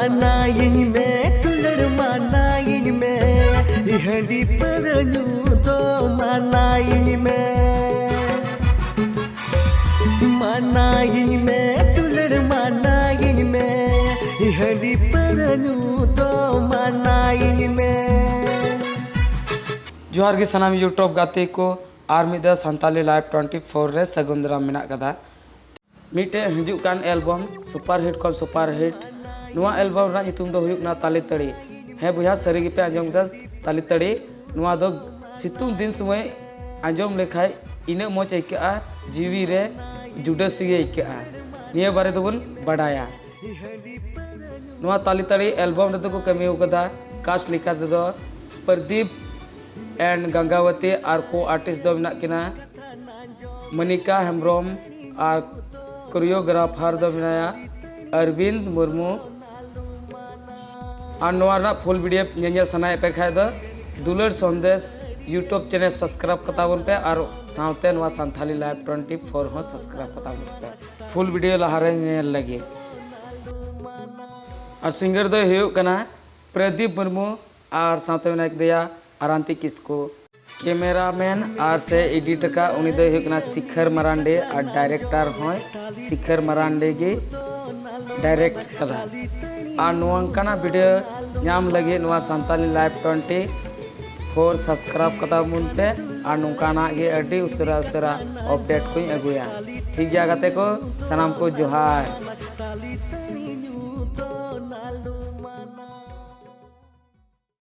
मानाइन में दुलड़ मानाइन में हंडी पर दो मानाइन में दुलड़ मानाइन में हंडी पर दो मानाइन में। जोहार गे सनाम यूट्यूब गाते को आर मिदा संताली लाइव 24 रे सगुन दाराम मेना कदा मिटे हिजुक कान एल्बम सुपर हिट कौन सुपर हिट नुआ एल्बम रा नितुम दो हुयुक ना ताली तड़ी हे बुया सरी गे पे आंजम दा ताली तड़ी नुआ दो सितुंग दिन समय आंजम लेखाय इना मोच आइका जीवी रे जुडसी गे आइका निया बारे दोबन बडाया नुआ ताली तड़ी एल्बम रे को कमी होकदा कास्ट लिखा दो प्रदीप एंड गंगावती और को आर्टिस्ट दो मेना किना मनिका हेम्ब्रम और कोरियोग्राफर दो मेनाया अरविंद मुर्मू और नोरा फुल वीडियो नेल सनाए पे खाय दो दुलर संदेश यूट्यूब चैनल सब्सक्राइब कताबन पे और साथ नोआ संथाली लाइव 24 हो सब्सक्राइब कताबन पे फुल वीडियो लहारे नेल लगे और सिंगर दो हुयुक कना प्रदीप मुर्मू और साथ में एक दिया आरांती किसको कैमरामैन और से एडिटर का उनी दो हुकना शिखर मरांडे और डायरेक्टर होय शिखर मरांडे गे डायरेक्ट कदा और नोंकाना वीडियो नाम लगे नोआ संताली लाइव 24 सब्सक्राइब कदा मुन पे और नोंकाना गे अडी उसरा उसरा अपडेट को अगुया ठीक गया गाते को सनाम को जोहार।